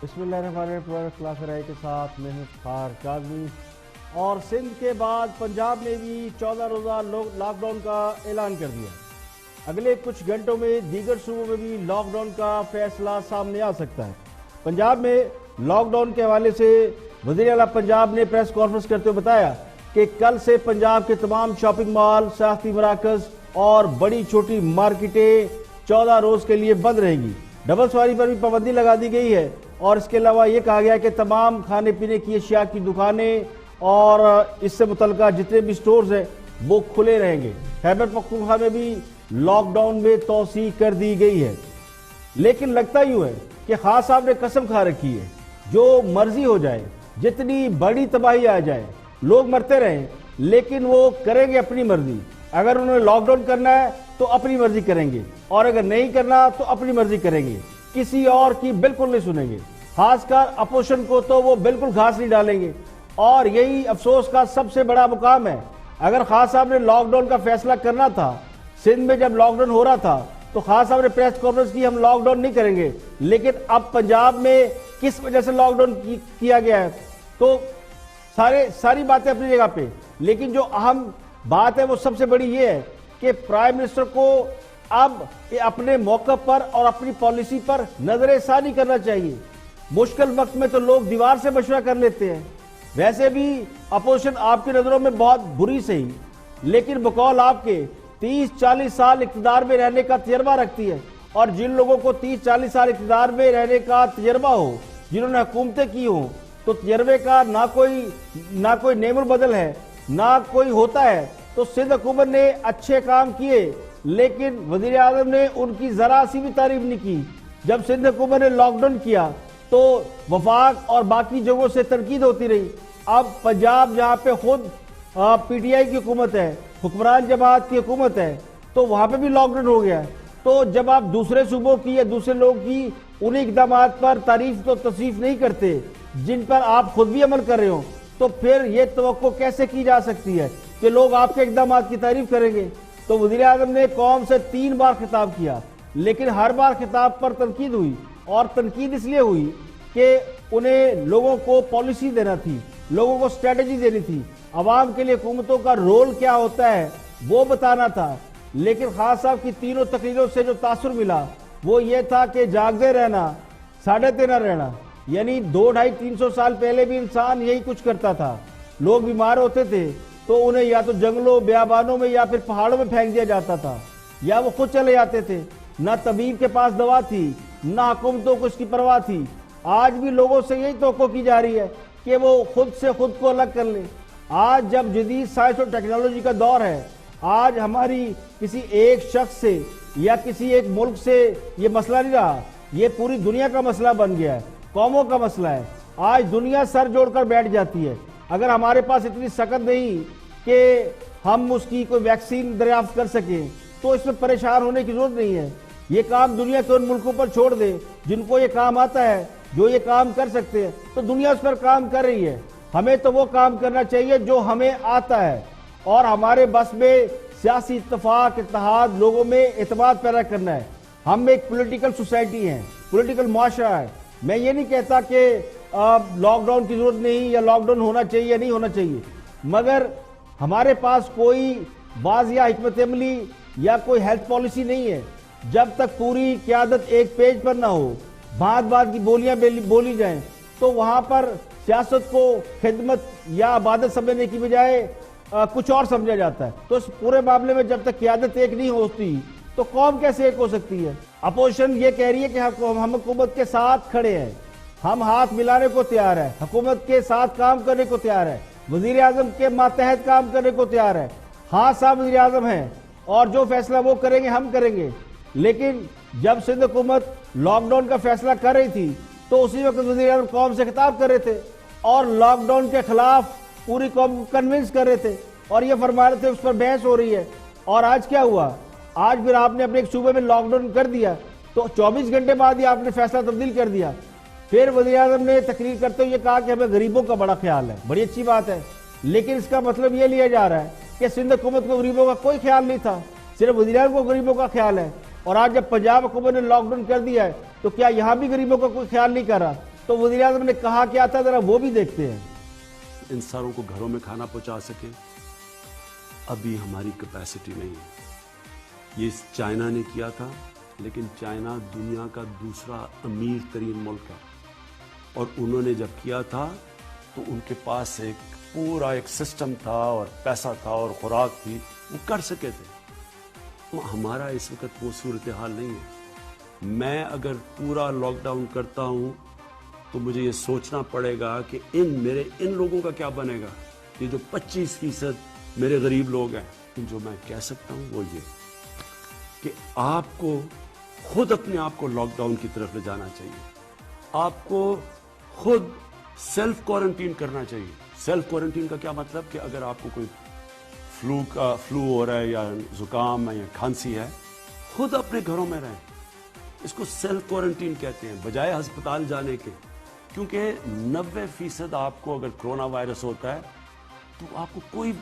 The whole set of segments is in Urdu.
بسم اللہ الرحمن الرحیم پروڈکٹ خلاف رائے کے ساتھ میں ہوں افتخار کاظمی۔ اور سندھ کے بعد پنجاب نے بھی 14 روزہ لاک ڈاؤن کا اعلان کر دیا۔ اگلے کچھ گھنٹوں میں دیگر صوبوں میں بھی لاک ڈاؤن کا فیصلہ سامنے آ سکتا ہے۔ پنجاب میں لاک ڈاؤن کے حوالے سے وزیر اعلیٰ پنجاب نے پریس کانفرنس کرتے ہوئے بتایا کہ کل سے پنجاب کے تمام شاپنگ مال، سیاحتی مراکز اور بڑی چھوٹی مارکیٹیں 14 روز کے لیے بند رہیں گی۔ ڈبل سواری پر بھی پابندی لگا دی گئی ہے اور اس کے علاوہ یہ کہا گیا کہ تمام کھانے پینے کی اشیاء کی دکانیں اور اس سے متعلقہ جتنے بھی سٹورز ہیں وہ کھلے رہیں گے۔ خیبر پختونخوا میں بھی لاک ڈاؤن میں توسیع کر دی گئی ہے، لیکن لگتا یوں ہے کہ خان صاحب نے قسم کھا رکھی ہے جو مرضی ہو جائے، جتنی بڑی تباہی آ جائے، لوگ مرتے رہیں، لیکن وہ کریں گے اپنی مرضی۔ اگر انہوں نے لاک ڈاؤن کرنا ہے تو اپنی مرضی کریں گے، اور اگر نہیں کرنا تو اپنی مرضی کریں گے، کسی اور کی بالکل نہیں سنیں گے۔ خاص کر اپوزیشن کو تو وہ بالکل گھاس نہیں ڈالیں گے، اور یہی افسوس کا سب سے بڑا مقام ہے۔ اگر خان صاحب نے لاک ڈاؤن کا فیصلہ کرنا تھا، سندھ میں جب لاک ڈاؤن ہو رہا تھا تو خان صاحب نے پریس کانفرنس کی ہم لاک ڈاؤن نہیں کریں گے، لیکن اب پنجاب میں کس وجہ سے لاک ڈاؤن کیا گیا ہے تو ساری باتیں اپنی جگہ پہ، لیکن جو اہم بات ہے وہ سب سے بڑی یہ ہے کہ پرائم منسٹر کو اب اپنے موقف پر اور اپنی پالیسی پر نظر ثانی کرنا چاہیے۔ مشکل وقت میں تو لوگ دیوار سے مشورہ کر لیتے ہیں، ویسے بھی اپوزیشن آپ کی نظروں میں بہت بری صحیح، لیکن بقول آپ کے 30-40 سال اقتدار میں رہنے کا تجربہ رکھتی ہے، اور جن لوگوں کو 30-40 سال اقتدار میں رہنے کا تجربہ ہو، جنہوں نے حکومتیں کی ہوں، تو تجربے کا نہ کوئی نعم البدل ہے نہ کوئی ہوتا ہے۔ تو سندھ حکومت نے اچھے کام کیے، لیکن وزیر اعظم نے ان کی ذرا سی بھی تعریف نہیں کی۔ جب سندھ حکومت نے لاک ڈاؤن کیا تو وفاق اور باقی جگہوں سے تنقید ہوتی رہی۔ اب پنجاب جہاں پہ خود پی ٹی آئی کی حکومت ہے، حکمران جماعت کی حکومت ہے، تو وہاں پہ بھی لاک ڈاؤن ہو گیا ہے۔ تو جب آپ دوسرے صوبوں کی یا دوسرے لوگوں کی انہی اقدامات پر تعریف تو تصریف نہیں کرتے جن پر آپ خود بھی عمل کر رہے ہو، تو پھر یہ توقع کیسے کی جا سکتی ہے کہ لوگ آپ کے اقدامات کی تعریف کریں گے؟ تو وزیر اعظم نے قوم سے 3 بار خطاب کیا، لیکن ہر بار خطاب پر تنقید ہوئی، اور تنقید اس لیے ہوئی کہ انہیں لوگوں کو پالیسی دینا تھی، لوگوں کو اسٹریٹجی دینی تھی، عوام کے لیے حکومتوں کا رول کیا ہوتا ہے وہ بتانا تھا۔ لیکن خان صاحب کی تینوں تقریروں سے جو تاثر ملا وہ یہ تھا کہ جاگتے رہنا، ساڑھے تیرہ رہنا، یعنی 200-250-300 سال پہلے بھی انسان یہی کچھ کرتا تھا۔ لوگ بیمار ہوتے تھے تو انہیں یا تو جنگلوں، بیابانوں میں یا پھر پہاڑوں میں پھینک دیا جاتا تھا، یا وہ خود چلے جاتے تھے۔ نہ طبیب کے پاس دوا تھی، نہ حکومتوں کو اس کی پرواہ تھی۔ آج بھی لوگوں سے یہی توقع کی جا رہی ہے کہ وہ خود سے خود کو الگ کر لیں۔ آج جب جدید سائنس اور ٹیکنالوجی کا دور ہے، آج ہماری کسی ایک شخص سے یا کسی ایک ملک سے یہ مسئلہ نہیں رہا، یہ پوری دنیا کا مسئلہ بن گیا ہے، قوموں کا مسئلہ ہے۔ آج دنیا سر جوڑ کر بیٹھ جاتی ہے۔ اگر ہمارے پاس اتنی سخت نہیں کہ ہم اس کی کوئی ویکسین دریافت کر سکیں تو اس میں پریشان ہونے کی ضرورت نہیں ہے۔ یہ کام دنیا کے ان ملکوں پر چھوڑ دیں جن کو یہ کام آتا ہے، جو یہ کام کر سکتے ہیں، تو دنیا اس پر کام کر رہی ہے۔ ہمیں تو وہ کام کرنا چاہیے جو ہمیں آتا ہے، اور ہمارے بس میں سیاسی اتفاق، اتحاد، لوگوں میں اعتماد پیدا کرنا ہے۔ ہم ایک پولیٹیکل سوسائٹی ہیں، پولیٹیکل معاشرہ ہے۔ میں یہ نہیں کہتا کہ لاک ڈاؤن کی ضرورت نہیں یا لاک ڈاؤن ہونا چاہیے یا نہیں ہونا چاہیے، مگر ہمارے پاس کوئی واضح حکمت عملی یا کوئی ہیلتھ پالیسی نہیں ہے۔ جب تک پوری قیادت ایک پیج پر نہ ہو، بات بات کی بولیاں بولی جائیں، تو وہاں پر سیاست کو خدمت یا عبادت سمجھنے کی بجائے کچھ اور سمجھا جاتا ہے۔ تو اس پورے معاملے میں جب تک قیادت ایک نہیں ہوتی تو قوم کیسے ایک ہو سکتی ہے؟ اپوزیشن یہ کہہ رہی ہے کہ ہم حکومت کے ساتھ کھڑے ہیں، ہم ہاتھ ملانے کو تیار ہیں، حکومت کے ساتھ کام کرنے کو تیار ہے، وزیر اعظم کے ماتحت کام کرنے کو تیار ہے۔ ہاں صاحب وزیر اعظم ہیں اور جو فیصلہ وہ کریں گے ہم کریں گے۔ لیکن جب سندھ حکومت لاک ڈاؤن کا فیصلہ کر رہی تھی تو اسی وقت وزیر اعظم قوم سے خطاب کر رہے تھے اور لاک ڈاؤن کے خلاف پوری قوم کو کنونس کر رہے تھے، اور یہ فرما رہے تھے اس پر بحث ہو رہی ہے۔ اور آج کیا ہوا؟ آج پھر آپ نے اپنے ایک صوبے میں لاک ڈاؤن کر دیا تو 24 گھنٹے بعد ہی آپ نے فیصلہ تبدیل کر دیا۔ پھر وزیر اعظم نے تقریر کرتے ہوئے یہ کہا کہ ہمیں غریبوں کا بڑا خیال ہے۔ بڑی اچھی بات ہے، لیکن اس کا مطلب یہ لیا جا رہا ہے کہ سندھ حکومت کو غریبوں کا کوئی خیال نہیں تھا، صرف وزیر اعظم کو غریبوں کا خیال ہے۔ اور آج جب پنجاب حکومت نے لاک ڈاؤن کر دیا ہے تو کیا یہاں بھی غریبوں کا کوئی خیال نہیں کر رہا؟ تو وزیر اعظم نے کہا کیا تھا ذرا وہ بھی دیکھتے ہیں. انسانوں کو گھروں میں کھانا پہنچا سکے ابھی ہماری کیپیسٹی نہیں ہے. یہ چائنا نے کیا تھا، لیکن چائنا دنیا کا دوسرا امیر ترین ملک ہے، اور انہوں نے جب کیا تھا تو ان کے پاس پورا ایک سسٹم تھا اور پیسہ تھا اور خوراک تھی، وہ کر سکے تھے. تو ہمارا اس وقت وہ صورتحال نہیں ہے. میں اگر پورا لاک ڈاؤن کرتا ہوں تو مجھے یہ سوچنا پڑے گا کہ ان لوگوں کا کیا بنے گا. یہ جو 25% میرے غریب لوگ ہیں، جو میں کہہ سکتا ہوں وہ یہ کہ آپ کو خود اپنے آپ کو لاک ڈاؤن کی طرف لے جانا چاہیے. آپ کو خود سیلف کوارنٹین کرنا چاہیے. سیلف کوارنٹین کا کیا مطلب کہ اگر آپ کو کوئی فلو ہو رہا ہے یا زکام ہے یا کھانسی ہے، خود اپنے گھروں میں رہیں. اس کو سیلف کوارنٹین کہتے ہیں بجائے ہسپتال جانے کے. کیونکہ 90% آپ کو اگر کرونا وائرس ہوتا ہے تو آپ کو کوئی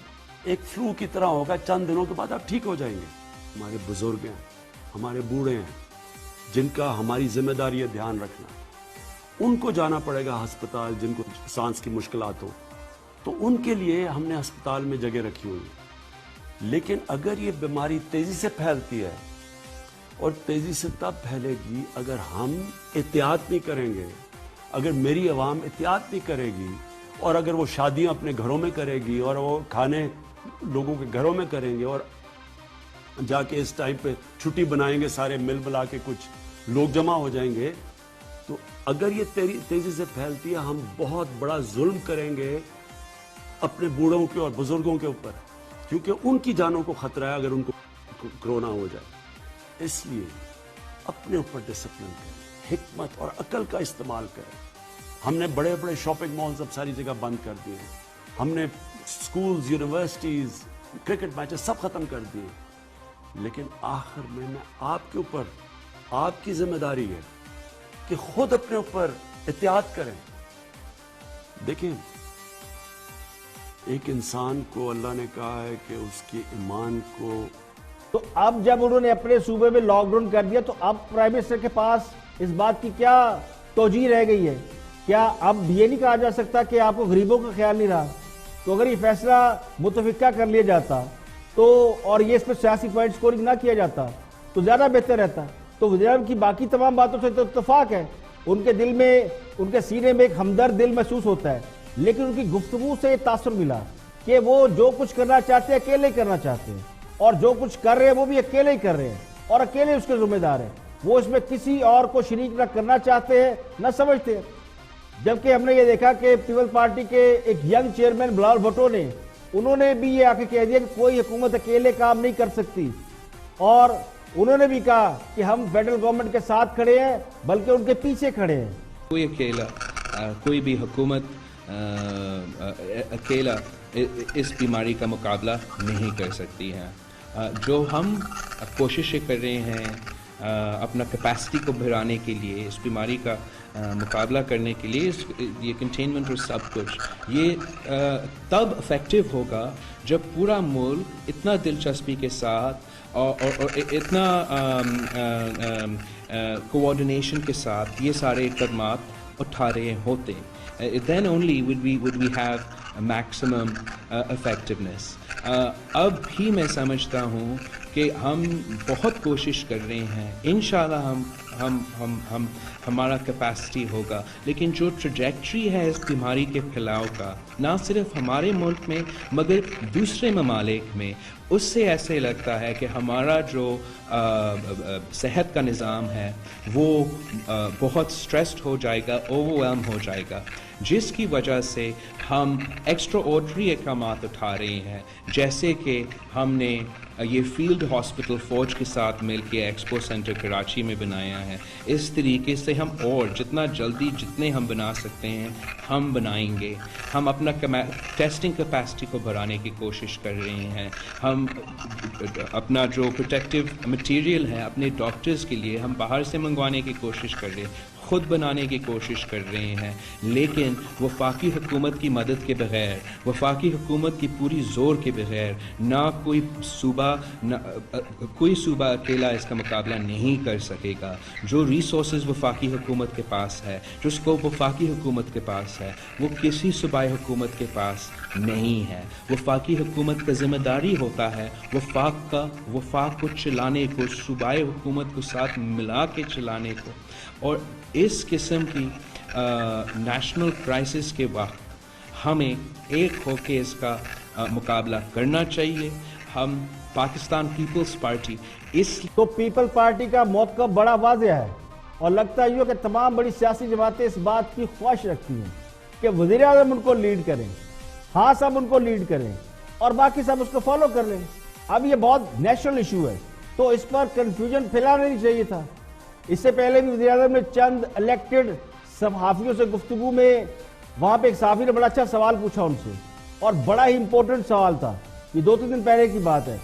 ایک فلو کی طرح ہوگا، چند دنوں کے بعد آپ ٹھیک ہو جائیں گے. ہمارے بزرگ ہیں، ہمارے بوڑھے ہیں، جن کا ہماری ذمہ داری ہے دھیان رکھنا. ان کو جانا پڑے گا ہسپتال، جن کو سانس کی مشکلات ہو، تو ان کے لیے ہم نے ہسپتال میں جگہ رکھی ہوئی. لیکن اگر یہ بیماری تیزی سے پھیلتی ہے، اور تیزی سے تب پھیلے گی اگر ہم احتیاط نہیں کریں گے، اگر میری عوام احتیاط نہیں کرے گی، اور اگر وہ شادیاں اپنے گھروں میں کرے گی اور وہ کھانے لوگوں کے گھروں میں کریں گے، اور جا کے اس ٹائم پہ چھٹی بنائیں گے، سارے مل ملا کے کچھ لوگ جمع ہو جائیں گے، تو اگر یہ تیزی سے پھیلتی ہے ہم بہت بڑا ظلم کریں گے اپنے بوڑھوں کے اور بزرگوں کے اوپر، کیونکہ ان کی جانوں کو خطرہ ہے اگر ان کو کرونا ہو جائے. اس لیے اپنے اوپر ڈسپلن کریں، حکمت اور عقل کا استعمال کریں. ہم نے بڑے بڑے شاپنگ مالز اب ساری جگہ بند کر دیے ہیں. ہم نے سکولز، یونیورسٹیز، کرکٹ میچز سب ختم کر دیے. لیکن آخر میں آپ کے اوپر آپ کی ذمہ داری ہے کہ خود اپنے اوپر احتیاط کریں. دیکھیں، ایک انسان کو اللہ نے کہا ہے کہ اس کے ایمان کو، تو اب جب انہوں نے اپنے صوبے میں لاک ڈاؤن کر دیا تو اب پرائم منسٹر کے پاس اس بات کی کیا توجیہ رہ گئی ہے؟ کیا اب یہ نہیں کہا جا سکتا کہ آپ کو غریبوں کا خیال نہیں رہا؟ تو اگر یہ فیصلہ متفقہ کر لیا جاتا تو، اور یہ اس پہ سیاسی پوائنٹ سکورنگ نہ کیا جاتا تو زیادہ بہتر رہتا. تو وزیر اعظم کی باقی تمام باتوں سے تو اتفاق ہے، ان کے دل میں، ان کے سینے میں ایک ہمدرد دل محسوس ہوتا ہے، لیکن ان کی گفتگو سے یہ تاثر ملا کہ وہ جو کچھ کرنا چاہتے ہیں اکیلے کرنا چاہتے ہیں، اور جو کچھ کر رہے ہیں وہ بھی اکیلے ہی کر رہے ہیں، اور اکیلے اس کے ذمہ دار ہیں. وہ اس میں کسی اور کو شریک نہ کرنا چاہتے ہیں نہ سمجھتے ہیں. جبکہ ہم نے یہ دیکھا کہ پیپلز پارٹی کے ایک ینگ چیئرمین بلال بھٹو نے، انہوں نے بھی یہ آ کے کہہ دیا کہ کوئی حکومت اکیلے کام نہیں کر سکتی، اور انہوں نے بھی کہا کہ ہم فیڈرل گورنمنٹ کے ساتھ کھڑے ہیں بلکہ ان کے پیچھے کھڑے ہیں. کوئی اکیلا، کوئی بھی حکومت اکیلا اس بیماری کا مقابلہ نہیں کر سکتی ہے. جو ہم کوششیں کر رہے ہیں اپنا کیپیسٹی کو بڑھانے کے لیے، اس بیماری کا مقابلہ کرنے کے لیے، یہ کنٹینمنٹ اور سب کچھ، یہ تب افیکٹو ہوگا جب پورا ملک اتنا دلچسپی کے ساتھ اور اتنا کوآرڈینیشن کے ساتھ یہ سارے اقدامات اٹھا رہے ہوتے. Then only would we have a maximum effectiveness. اب بھی میں سمجھتا ہوں کہ ہم بہت کوشش کر رہے ہیں، انشاءاللہ ہمارا کیپیسٹی ہوگا، لیکن جو ٹریجیکٹری ہے اس بیماری کے پھیلاؤ کا، نہ صرف ہمارے ملک میں مگر دوسرے ممالک میں، اس سے ایسے لگتا ہے کہ ہمارا جو صحت کا نظام ہے وہ بہت اسٹریسڈ ہو جائے گا، اوور ویلم ہو جائے گا، جس کی وجہ سے ہم ایکسٹرا آرڈنری اقدامات اٹھا رہے ہیں، جیسے کہ ہم نے یہ فیلڈ ہاسپٹل فوج کے ساتھ مل کے ایکسپو سینٹر کراچی میں بنایا ہے. اس طریقے سے ہم اور جتنا جلدی جتنے ہم بنا سکتے ہیں ہم بنائیں گے. ہم اپنا ٹیسٹنگ کیپیسٹی کو بڑھانے کی کوشش کر رہے ہیں. ہم اپنا جو پروٹیکٹیو مٹیریل ہے اپنے ڈاکٹرز کے لیے ہم باہر سے منگوانے کی کوشش کر رہے ہیں. خود بنانے کی کوشش کر رہے ہیں، لیکن وفاقی حکومت کی مدد کے بغیر، وفاقی حکومت کی پوری زور کے بغیر نہ کوئی صوبہ اکیلا اس کا مقابلہ نہیں کر سکے گا۔ جو ریسورسز وفاقی حکومت کے پاس ہے، جو اسکوپ وفاقی حکومت کے پاس ہے، وہ کسی صوبائی حکومت کے پاس نہیں ہے۔ وفاقی حکومت کا ذمہ داری ہوتا ہے وفاق کو چلانے کو، صوبائی حکومت کو ساتھ ملا کے چلانے کو، اور اس قسم کی نیشنل کرائسس کے وقت ہمیں ایک ہو کے اس کا مقابلہ کرنا چاہیے۔ ہم پاکستان پیپلز پارٹی تو پیپل پارٹی کا موقف بڑا واضح ہے، اور لگتا ہے کہ تمام بڑی سیاسی جماعتیں اس بات کی خواہش رکھتی ہیں کہ وزیر اعظم ان کو لیڈ کریں، ہاں سب ان کو لیڈ کریں اور باقی سب اس کو فالو کر لیں۔ اب یہ بہت نیشنل ایشو ہے، تو اس پر کنفیوژن پھیلانا نہیں چاہیے تھا۔ اس سے پہلے بھی وزیر اعظم نے چند الیکٹڈ صحافیوں سے گفتگو میں وہاں پہ ایک صحافی نے بڑا اچھا سوال پوچھا ان سے، اور بڑا ہی امپورٹنٹ سوال تھا، یہ 2-3 دن پہلے کی بات ہے۔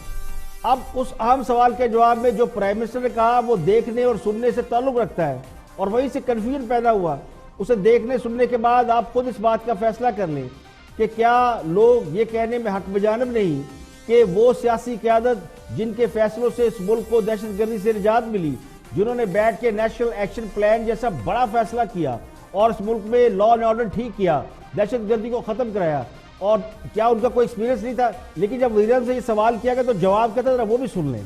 اب اس اہم سوال کے جواب میں جو پرائم منسٹر نے کہا وہ دیکھنے اور سننے سے تعلق رکھتا ہے، اور وہیں سے کنفیوژن پیدا ہوا۔ اسے دیکھنے سننے کے بعد آپ خود اس بات کا فیصلہ کر لیں کہ کیا لوگ یہ کہنے میں حق بجانب نہیں کہ وہ سیاسی قیادت جن کے فیصلوں سے اس ملک کو دہشت گردی سے نجات ملی، جنہوں نے بیٹھ کے نیشنل ایکشن پلان جیسا بڑا فیصلہ کیا اور اس ملک میں لا اینڈ آرڈر ٹھیک کیا، دہشت گردی کو ختم کرایا، اور کیا ان کا کوئی ایکسپیرینس نہیں تھا؟ لیکن جب وزیر اعظم سے یہ سوال کیا گیا تو جواب کیا تھا، وہ بھی سن لیں۔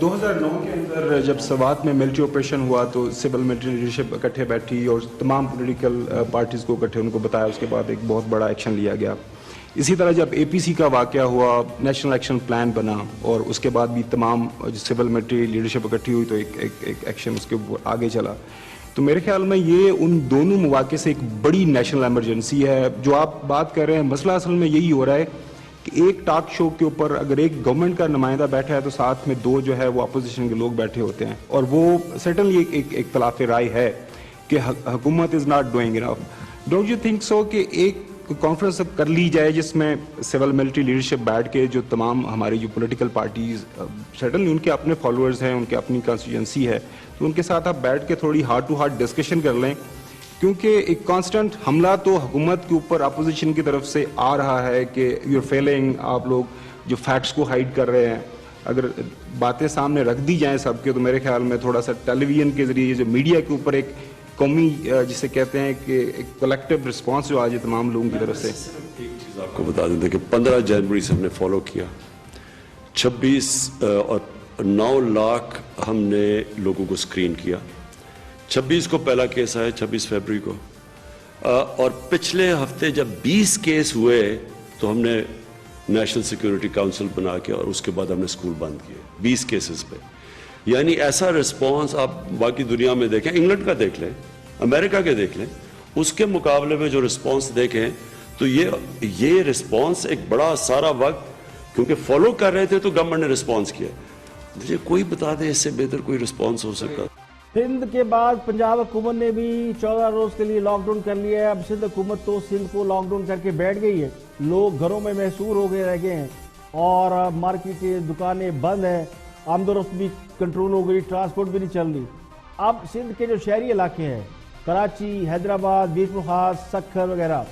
2009 کے اندر جب سوات میں ملٹری آپریشن ہوا تو سول ملٹری لیڈرشپ اکٹھے بیٹھی اور تمام پولیٹیکل پارٹیز کو اکٹھے ان کو بتایا، اس کے بعد ایک بہت بڑا ایکشن لیا گیا۔ اسی طرح جب اے پی سی کا واقعہ ہوا، نیشنل ایکشن پلان بنا، اور اس کے بعد بھی تمام سول ملٹری لیڈرشپ اکٹھی ہوئی تو ایک ایکشن اس کے آگے چلا۔ تو میرے خیال میں یہ ان دونوں مواقع سے ایک بڑی نیشنل ایمرجنسی ہے۔ جو آپ بات کر رہے ہیں، مسئلہ اصل میں یہی ہو رہا ہے کہ ایک ٹاک شو کے اوپر اگر ایک گورنمنٹ کا نمائندہ بیٹھا ہے تو ساتھ میں 2 جو ہے وہ اپوزیشن کے لوگ بیٹھے ہوتے ہیں، اور وہ سرٹنلی ایک اختلاف رائے ہے کہ حکومت is not doing enough. Don't you think so کہ ایک کانفرنس کر لی جائے جس میں سول ملٹری لیڈرشپ بیٹھ کے جو تمام ہماری جو پولیٹیکل پارٹیز، سرٹنلی ان کے اپنے فالوورز ہیں، ان کے اپنی کانسٹیٹوئنسی ہے، تو ان کے ساتھ آپ بیٹھ کے تھوڑی ہارٹ ٹو ہارٹ ڈسکشن کر لیں، کیونکہ ایک کانسٹنٹ حملہ تو حکومت کے اوپر اپوزیشن کی طرف سے آ رہا ہے کہ یو آر فیلنگ، آپ لوگ جو فیکٹس کو ہائیڈ کر رہے ہیں۔ اگر باتیں سامنے رکھ دی جائیں سب کے، تو میرے خیال میں تھوڑا سا ٹیلی ویژن کے ذریعے جو میڈیا کے اوپر ایک قومی جسے کہتے ہیں کہ ایک کولیکٹیو رسپانس جو آج تمام لوگوں کی طرف سے۔ ایک چیز آپ کو بتا دیتے کہ 15 جنوری سے ہم نے فالو کیا، 26 اور 9 لاکھ ہم نے لوگوں کو اسکرین کیا۔ 26 کو پہلا کیس آیا، 26 فیبروری کو، اور پچھلے ہفتے جب 20 کیس ہوئے تو ہم نے نیشنل سیکیورٹی کاؤنسل بنا کے، اور اس کے بعد ہم نے اسکول بند کیے 20 کیسز پہ۔ یعنی ایسا رسپانس آپ باقی دنیا میں دیکھیں، انگلینڈ کا دیکھ لیں، امریکہ کے دیکھ لیں، اس کے مقابلے میں جو رسپانس دیکھیں تو یہ رسپانس ایک بڑا سارا وقت کیونکہ فالو کر رہے تھے تو گورنمنٹ نے رسپانس کیا۔ مجھے کوئی بتا دے اس سے بہتر کوئی رسپانس ہو سکتا۔ سندھ کے بعد پنجاب حکومت نے بھی 14 روز کے لیے لاک ڈاؤن کر لیا ہے۔ اب سندھ حکومت تو سندھ کو لاک ڈاؤن کر کے بیٹھ گئی ہے، لوگ گھروں میں محصور ہو گئے رہ گئے ہیں، اور مارکیٹیں، دکانیں بند ہیں، آمد و رفت بھی کنٹرول ہو گئی، ٹرانسپورٹ بھی نہیں چل رہی۔ اب سندھ کے جو شہری علاقے ہیں، کراچی، حیدرآباد، بیت الخاص، سکھر وغیرہ،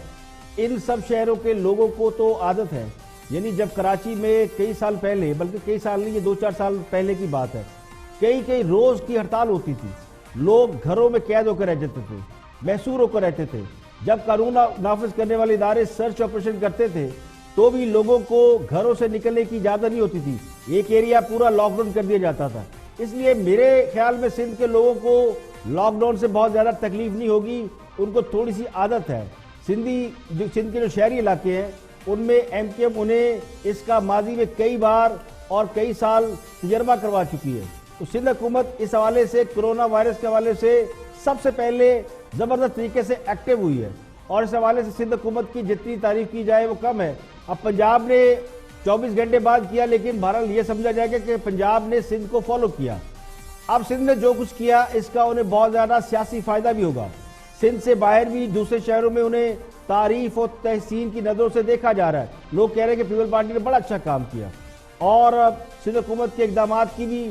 ان سب شہروں کے لوگوں کو تو عادت ہے، یعنی جب کراچی میں کئی سال پہلے، بلکہ کئی سال نہیں، یہ 2-4 سال پہلے کی بات ہے، کئی روز کی ہڑتال ہوتی تھی، لوگ گھروں میں قید ہو کر رہ جاتے تھے، محصور ہو کر رہتے تھے۔ جب قانون نافذ کرنے والے ادارے سرچ آپریشن کرتے تھے تو بھی لوگوں کو گھروں سے نکلنے کی اجازت نہیں ہوتی تھی، ایک ایریا پورا لاک ڈاؤن کر دیا جاتا تھا۔ اس لیے میرے خیال میں سندھ کے لوگوں کو لاک ڈاؤن سے بہت زیادہ تکلیف نہیں ہوگی، ان کو تھوڑی سی عادت ہے۔ سندھ کے جو شہری علاقے ہیں ان میں ایم کیو ایم انہیں اس کا ماضی میں کئی بار اور کئی سال تجربہ کروا چکی ہے۔ تو سندھ حکومت اس حوالے سے، کرونا وائرس کے حوالے سے سب سے پہلے زبردست طریقے سے ایکٹیو ہوئی ہے، اور اس حوالے سے سندھ حکومت کی جتنی تعریف کی جائے وہ کم ہے۔ اب پنجاب نے 24 گھنٹے بعد کیا، لیکن بہرحال یہ سمجھا جائے گا کہ پنجاب نے سندھ کو فالو کیا۔ اب سندھ نے جو کچھ کیا اس کا انہیں بہت زیادہ سیاسی فائدہ بھی ہوگا۔ سندھ سے باہر بھی دوسرے شہروں میں انہیں تعریف اور تحسین کی نظروں سے دیکھا جا رہا ہے، لوگ کہہ رہے ہیں کہ پیپل پارٹی نے بڑا اچھا کام کیا، اور سندھ حکومت کے اقدامات کی بھی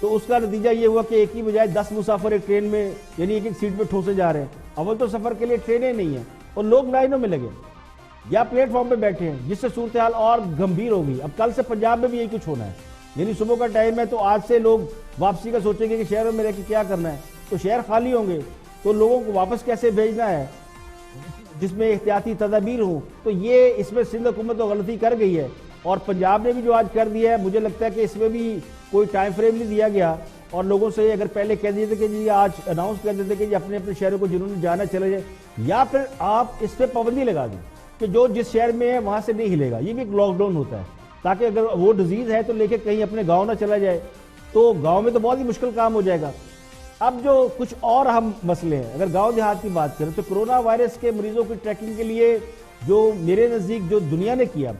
تو اس کا نتیجہ یہ ہوا کہ ایک ہی بجائے 10 مسافر ایک ٹرین میں یعنی ایک سیٹ پہ ٹھوسے جا رہے ہیں. اول تو سفر کے لیے ٹرینیں نہیں ہیں اور لوگ لائنوں میں لگے یا پلیٹ فارم پہ بیٹھے ہیں, جس سے صورتحال اور گمبھیر ہوگی. اب کل سے پنجاب میں بھی یہی کچھ ہونا ہے, یعنی صبح کا ٹائم ہے تو آج سے لوگ واپسی کا سوچیں گے کہ شہروں میں رہ کے کیا کرنا ہے, تو شہر خالی ہوں گے تو لوگوں کو واپس کیسے بھیجنا ہے جس میں احتیاطی تدابیر ہوں. تو یہ اس میں سندھ حکومت تو غلطی کر گئی ہے, اور پنجاب نے بھی جو آج کر دیا ہے مجھے لگتا ہے کہ اس میں بھی کوئی ٹائم فریم نہیں دیا گیا, اور لوگوں سے اگر پہلے کہہ دیتے کہ جی آج اناؤنس کر دیتے کہ جی اپنے اپنے شہروں کو جنہوں نے جانا چلے جائے, یا پھر آپ اس پہ پابندی لگا دیں کہ جو جس شہر میں ہے وہاں سے نہیں ہلے گا. یہ بھی ایک لاک ڈاؤن ہوتا ہے تاکہ اگر وہ ڈیزیز ہے تو لے کے کہیں اپنے گاؤں نہ چلا جائے, تو گاؤں میں تو بہت ہی مشکل کام ہو جائے گا. اب جو کچھ اور اہم مسئلے ہیں, اگر گاؤں دیہات کی بات کریں تو کرونا وائرس کے مریضوں کی ٹریکنگ کے لیے جو میرے نزدیک جو دنیا نے کیا,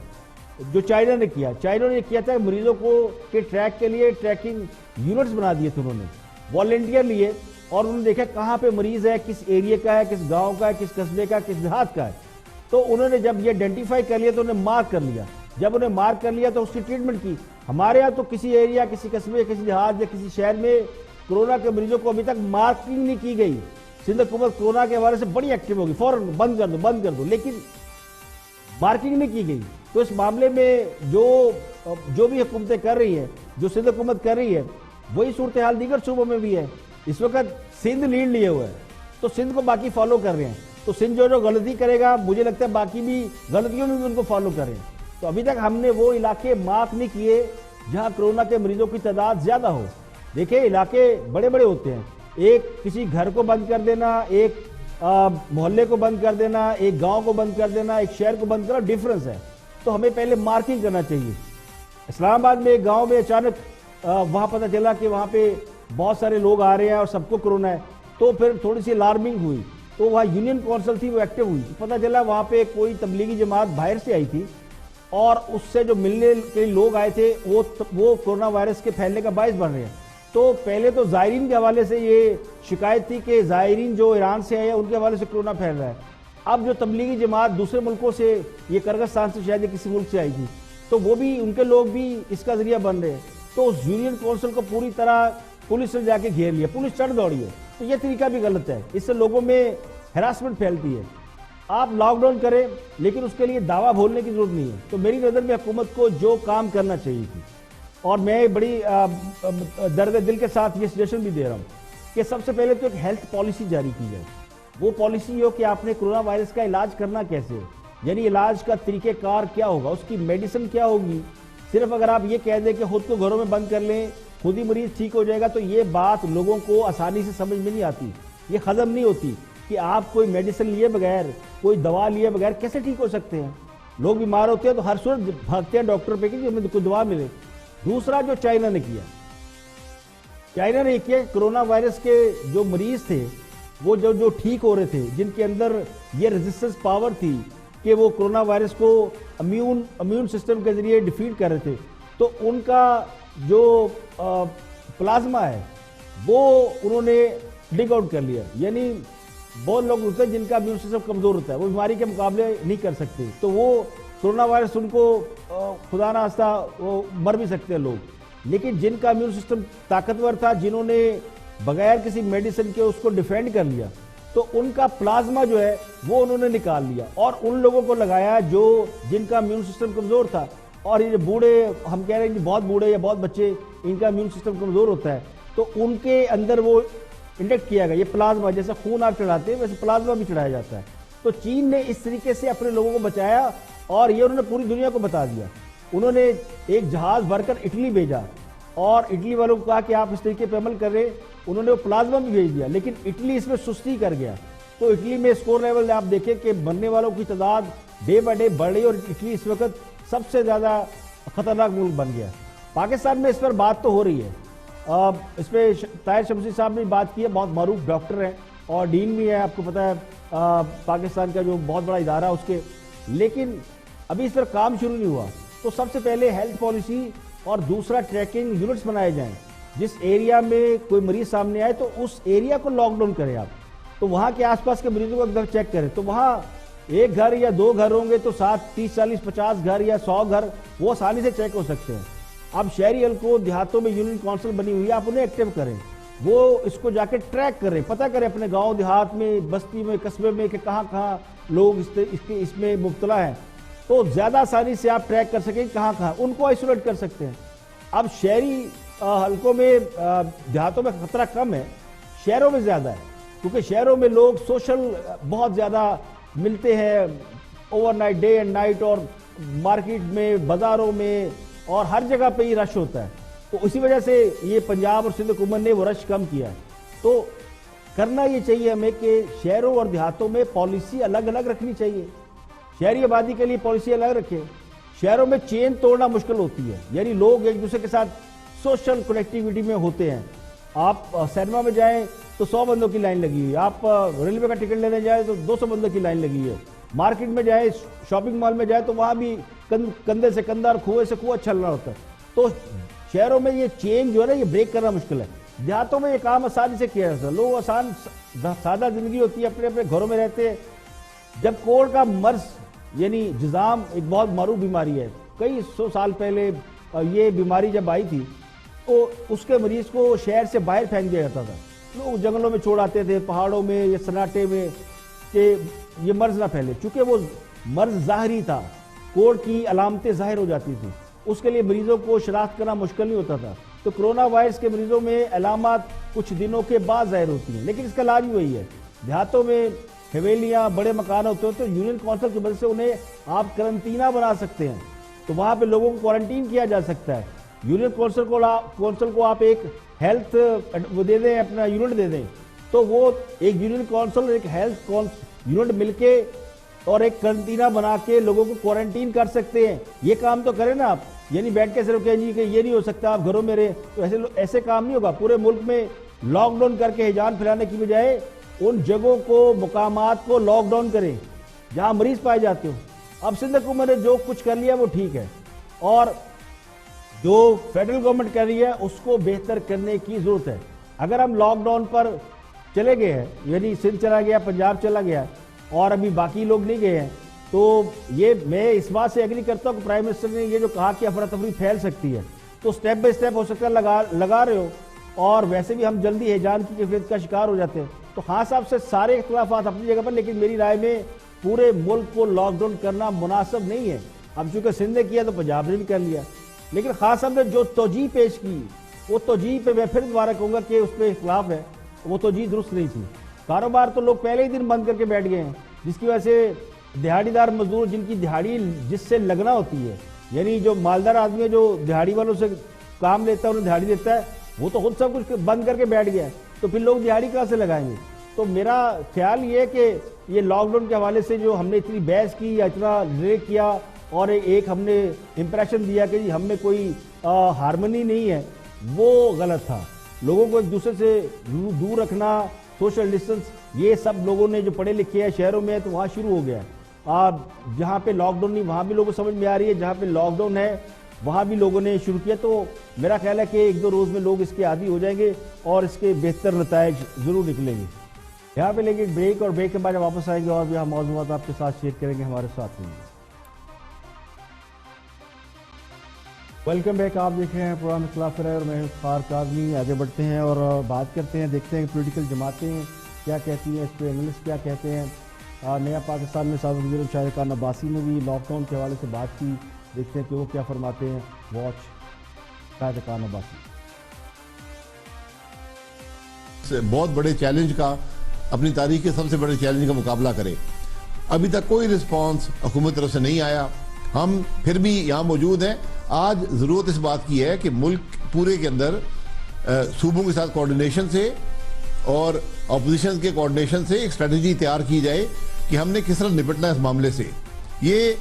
جو چائنا نے کیا, چائنا نے کیا تھا مریضوں کو کے ٹریک کے لیے ٹریکنگ یونٹس بنا دیے تھے, انہوں نے والنٹیئر لیے اور انہوں نے دیکھا کہاں پہ مریض ہے, کس ایریے کا ہے, کس گاؤں کا ہے, کس قصبے کا, کس دیہات کا ہے. تو انہوں نے جب یہ آئیڈینٹیفائی کر لیا تو انہیں مارک کر لیا, جب انہیں مارک کر لیا تو اس کی ٹریٹمنٹ کی. ہمارے ہاں تو کسی ایریا, کسی قصبے, کسی دیہات یا کسی شہر میں کرونا کے مریضوں کو ابھی تک مارکنگ نہیں کی گئی. سندھ حکومت کرونا کے حوالے سے بڑی ایکٹیو ہوگی, فوراً بند کر دو, لیکن مارکنگ نہیں کی گئی. تو اس معاملے میں جو بھی حکومتیں کر رہی ہیں, جو سندھ حکومت کر رہی ہے, وہی صورتحال دیگر صوبوں میں بھی ہے. اس وقت سندھ لیڈ لیے ہوئے ہے تو سندھ کو باقی فالو کر رہے ہیں, تو سندھ جو غلطی کرے گا مجھے لگتا ہے باقی بھی غلطیوں میں بھی ان کو فالو کر رہے ہیں. تو ابھی تک ہم نے وہ علاقے مارک نہیں کیے جہاں کرونا کے مریضوں کی تعداد زیادہ ہو. دیکھیں علاقے بڑے بڑے ہوتے ہیں, ایک کسی گھر کو بند کر دینا, ایک محلے کو بند کر دینا, ایک گاؤں کو بند کر دینا, ایک شہر کو بند کرنا, ڈیفرنس ہے. تو ہمیں پہلے مارکنگ کرنا چاہیے. اسلام آباد میں ایک گاؤں میں اچانک وہاں پتہ چلا کہ وہاں پہ بہت سارے لوگ آ رہے ہیں اور سب کو کرونا ہے, تو پھر تھوڑی سی الارمنگ ہوئی, تو وہاں یونین کونسل تھی وہ ایکٹیو ہوئی. پتہ چلا وہاں پہ کوئی تبلیغی جماعت باہر سے آئی تھی اور اس سے جو ملنے کے لوگ آئے تھے وہ کرونا وائرس کے پھیلنے کا باعث بن رہے ہیں. تو پہلے تو زائرین کے حوالے سے یہ شکایت تھی کہ زائرین جو ایران سے آئے ہیں ان کے حوالے سے کرونا پھیل رہا ہے. اب جو تبلیغی جماعت دوسرے ملکوں سے, یہ کرغزستان سے شاید کسی ملک سے آئی تھی, تو وہ بھی ان کے لوگ بھی اس کا ذریعہ بن رہے ہیں. تو اس یونین کونسل کو پوری طرح پولیس نے جا کے گھیر لیا, پولیس چڑھ دوڑی ہے. تو یہ طریقہ بھی غلط ہے, اس سے لوگوں میں ہراسمنٹ پھیلتی ہے. آپ لاک ڈاؤن کریں لیکن اس کے لیے دعویٰ بولنے کی ضرورت نہیں ہے. تو میری نظر میں حکومت کو جو کام کرنا چاہیے تھی, اور میں بڑی درد دل کے ساتھ یہ سجیشن بھی دے رہا ہوں کہ سب سے پہلے تو ایک ہیلتھ پالیسی جاری کی جائے. وہ پالیسی یہ ہو کہ آپ نے کرونا وائرس کا علاج کرنا کیسے ہے, یعنی علاج کا طریقہ کار کیا ہوگا, اس کی میڈیسن کیا ہوگی. صرف اگر آپ یہ کہہ دیں کہ خود کو گھروں میں بند کر لیں, خود ہی مریض ٹھیک ہو جائے گا, تو یہ بات لوگوں کو آسانی سے سمجھ میں نہیں آتی, یہ ہضم نہیں ہوتی کہ آپ کوئی میڈیسن لیے بغیر, کوئی دوا لیے بغیر کیسے ٹھیک ہو سکتے ہیں. لوگ بیمار ہوتے ہیں تو ہر صورت بھاگتے ہیں ڈاکٹر پہ کہ ہمیں کوئی دوا ملے. دوسرا جو چائنا نے کیا, چائنا نے کیا کرونا وائرس کے جو مریض تھے وہ جو ٹھیک ہو رہے تھے, جن کے اندر یہ ریزسٹنس پاور تھی کہ وہ کرونا وائرس کو امیون سسٹم کے ذریعے ڈیفیٹ کر رہے تھے, تو ان کا جو پلازما ہے وہ انہوں نے ڈگ آؤٹ کر لیا. یعنی بہت لوگ ہوتے ہیں جن کا امیون سسٹم کمزور ہوتا ہے, وہ بیماری کے مقابلے نہیں کر سکتے, تو وہ کرونا وائرس ان کو خدا نخواستہ وہ مر بھی سکتے ہیں لوگ. لیکن جن کا امیون سسٹم طاقتور تھا, جنہوں نے بغیر کسی میڈیسن کے اس کو ڈیفینڈ کر لیا, تو ان کا پلازما جو ہے وہ انہوں نے نکال لیا اور ان لوگوں کو لگایا جن کا امیون سسٹم کمزور تھا. اور یہ بوڑھے, ہم کہہ رہے ہیں کہ بہت بوڑھے یا بہت بچے ان کا امیون سسٹم کمزور ہوتا ہے, تو ان کے اندر وہ انڈکٹ کیا گیا. یہ پلازما جیسے خون آپ چڑھاتے ہیں ویسے پلازما بھی چڑھایا جاتا ہے. تو چین نے اس طریقے سے اپنے لوگوں کو بچایا اور یہ انہوں نے پوری دنیا کو بتا دیا. انہوں نے ایک جہاز بھر کر اٹلی بھیجا اور اٹلی والوں کو کہا کہ آپ اس طریقے پہ عمل کر رہے, انہوں نے وہ پلازما بھی بھیج دیا. لیکن اٹلی اس میں سستی کر گیا, تو اٹلی میں اسکور لیول آپ دیکھیں کہ مرنے والوں کی تعداد ڈے بائی ڈے بڑھ رہی ہے اور اٹلی اس وقت سب سے زیادہ خطرناک ملک بن گیا. پاکستان میں اس پر بات تو ہو رہی ہے, اس پہ طاہر شمسی صاحب نے بات کی ہے, بہت معروف ڈاکٹر ہیں اور ڈین بھی ہے, آپ کو پتہ ہے پاکستان کا جو بہت بڑا ادارہ اس کے, لیکن ابھی اس پر کام شروع نہیں ہوا. تو سب سے پہلے ہیلتھ پالیسی اور دوسرا ٹریکنگ یونٹس بنائے جائیں. جس ایریا میں کوئی مریض سامنے آئے تو اس ایریا کو لاک ڈاؤن کریں آپ, تو وہاں کے آس پاس کے مریضوں کو اگر چیک کریں تو وہاں ایک گھر یا دو گھر ہوں گے تو 30 40 50 گھر یا 100 گھر وہ آسانی سے چیک ہو سکتے ہیں. اب شہری حلقوں دیہاتوں میں یونین کونسل بنی ہوئی ہے, آپ انہیں ایکٹیو کریں, وہ اس کو جا کے ٹریک کریں, پتہ کریں اپنے گاؤں دیہات میں, بستی میں, قصبے میں کہ کہاں کہاں لوگ اس میں مبتلا ہیں, تو زیادہ آسانی سے آپ ٹریک کر سکیں کہاں کہاں, ان کو آئسولیٹ کر سکتے ہیں. اب شہری حلقوں میں دیہاتوں میں خطرہ کم ہے, شہروں میں زیادہ ہے, کیونکہ شہروں میں لوگ سوشل بہت زیادہ ملتے ہیں over night, day and night, اور مارکیٹ میں, بازاروں میں, اور ہر جگہ پہ ہی رش ہوتا ہے. تو اسی وجہ سے یہ پنجاب اور سندھ حکومت نے وہ رش کم کیا ہے. تو کرنا یہ چاہیے ہمیں کہ شہروں اور دیہاتوں میں پالیسی الگ الگ رکھنی چاہیے, شہری آبادی کے لیے پالیسی الگ رکھیں. شہروں میں چین توڑنا مشکل ہوتی ہے, یعنی لوگ ایک دوسرے کے ساتھ سوشل کنیکٹیویٹی میں ہوتے ہیں. آپ سینما میں جائیں تو 100 بندوں کی لائن لگی ہوئی ہے, آپ ریلوے کا ٹکٹ لینے جائیں تو 200 بندوں کی لائن لگی ہے, مارکیٹ میں جائیں, شاپنگ مال میں جائیں تو وہاں بھی کندھے سے کندھا اور کھوے سے کنواں چل رہا ہوتا ہے. تو شہروں میں یہ چین جو ہے نا یہ بریک کرنا مشکل ہے. دیہاتوں میں یہ کام آسانی سے کیا جاتا ہے, لوگ آسان سادہ زندگی ہوتی ہے, اپنے اپنے گھروں میں رہتے ہیں. جب کوڑ کا مرض یعنی جزام ایک بہت معروف بیماری ہے, کئی 100 سال پہلے یہ بیماری جب آئی تھی تو اس کے مریض کو شہر سے باہر پھینک دیا جاتا تھا, لوگ جنگلوں میں چھوڑ آتے تھے, پہاڑوں میں یا سناٹے میں, کہ یہ مرض نہ پھیلے. چونکہ وہ مرض ظاہری تھا, کوڑ کی علامتیں ظاہر ہو جاتی تھیں, اس کے لیے مریضوں کو شناخت کرنا مشکل نہیں ہوتا تھا. تو کرونا وائرس کے مریضوں میں علامات کچھ دنوں کے بعد ظاہر ہوتی ہیں, لیکن اس کا علاج وہی ہے. دیہاتوں میں حویلیاں, بڑے مکان ہوتے ہیں, تو یونین کونسل کی مدد سے انہیں آپ کرنٹینہ بنا سکتے ہیں, تو وہاں پہ لوگوں کو کوارنٹین کیا جا سکتا ہے. یونین کونسل کو آپ ایک ہیلتھ وہ دے دیں, اپنا یونٹ دے دیں, تو وہ ایک یونین کونسل اور ایک ہیلتھ یونٹ مل کے اور ایک کرنٹینہ بنا کے لوگوں کو کوارنٹین کر سکتے ہیں. یہ کام تو کریں نا آپ, یعنی بیٹھ کے صرف کہیں جی کہ یہ نہیں ہو سکتا آپ گھروں میں رہیں, تو ایسے کام نہیں ہوگا. پورے ملک میں لاک ڈاؤن کر کے ہیجان پھیلانے کی بجائے ان جگہوں کو, مقامات کو لاک ڈاؤن کریں جہاں مریض پائے جاتے ہو. اب سندھ حکومت نے جو کچھ کر لیا وہ ٹھیک ہے, اور جو فیڈرل گورنمنٹ کر رہی ہے اس کو بہتر کرنے کی ضرورت ہے. اگر ہم لاک ڈاؤن پر چلے گئے ہیں, یعنی سندھ چلا گیا, پنجاب چلا گیا, اور ابھی باقی لوگ نہیں گئے ہیں, تو یہ میں اس بات سے ایگری کرتا ہوں کہ پرائم منسٹر نے یہ جو کہا کہ افراتفری پھیل سکتی ہے, تو سٹیپ بائی سٹیپ ہو سکتا ہے لگا رہے ہو, اور ویسے بھی ہم جلدی ہیجان کی کیفیت کا شکار ہو جاتے ہیں. تو خان صاحب سے سارے اختلافات اپنی جگہ پر, لیکن میری رائے میں پورے ملک کو لاک ڈاؤن کرنا مناسب نہیں ہے. اب چونکہ سندھ نے کیا تو پنجاب نے بھی کر لیا, لیکن خان صاحب نے جو توجیہ پیش کی, وہ توجیہ پہ میں پھر دوبارہ کہوں گا کہ اس پہ اختلاف ہے, وہ توجیہ درست نہیں تھی. کاروبار تو لوگ پہلے ہی دن بند کر کے بیٹھ گئے ہیں, جس کی وجہ سے دہاڑی دار مزدور جن کی دہاڑی جس سے لگنا ہوتی ہے, یعنی جو مالدار آدمی ہے جو دہاڑی والوں سے کام لیتا ہے, انہیں دہاڑی دیتا ہے, وہ تو خود سب کچھ بند کر کے بیٹھ گیا ہے, تو پھر لوگ دہاڑی کہاں سے لگائیں گے. تو میرا خیال یہ ہے کہ یہ لاک ڈاؤن کے حوالے سے جو ہم نے اتنی بحث کی یا اتنا ریک کیا, اور ایک ہم نے امپریشن دیا کہ جی ہم میں کوئی ہارمنی نہیں ہے, وہ غلط تھا. لوگوں کو ایک دوسرے سے دور رکھنا, سوشل ڈسٹنس, یہ سب لوگوں نے جو پڑھے لکھے ہیں شہروں میں تو وہاں شروع ہو گیا ہے. جہاں پہ لاک ڈاؤن نہیں وہاں بھی لوگوں کو سمجھ میں آ رہی ہے, جہاں پہ لاک ڈاؤن ہے وہاں بھی لوگوں نے شروع کیا. تو میرا خیال ہے کہ 1-2 روز میں لوگ اس کے عادی ہو جائیں گے اور اس کے بہتر نتائج ضرور نکلیں گے. یہاں پہ لیں گے بریک, اور بریک کے بعد واپس آئیں گے اور بھی ہم موضوعات آپ کے ساتھ شیئر کریں گے. ہمارے ساتھ رہیں گے. ویلکم بیک, آپ دیکھ رہے ہیں پروگرام اختلاف رائے اور میں افتخار کاظمی. آگے بڑھتے ہیں اور بات کرتے ہیں, دیکھتے ہیں کہ پولیٹیکل جماعتیں کیا کہتی ہیں, اس پہ انالسٹ کیا کہتے ہیں. نیا پاکستان میں سابق وزیر شاہد خان عباسی نے بھی لاک ڈاؤن کے حوالے سے بات کی, دیکھتے ہیں کہ وہ کیا فرماتے ہیں. واچ شاہد خان عباسی. بہت بڑے چیلنج کا, اپنی تاریخ کے سب سے بڑے چیلنج کا مقابلہ کرے. ابھی تک کوئی رسپانس حکومت طرف سے نہیں آیا, ہم پھر بھی یہاں موجود ہیں. آج ضرورت اس بات کی ہے کہ ملک پورے کے اندر صوبوں کے ساتھ کوارڈینیشن سے اور اپوزیشن کے کوارڈینیشن سے ایک اسٹریٹجی تیار کی جائے کہ ہم نے کس طرح نپٹنا ہے اس معاملے سے. یہ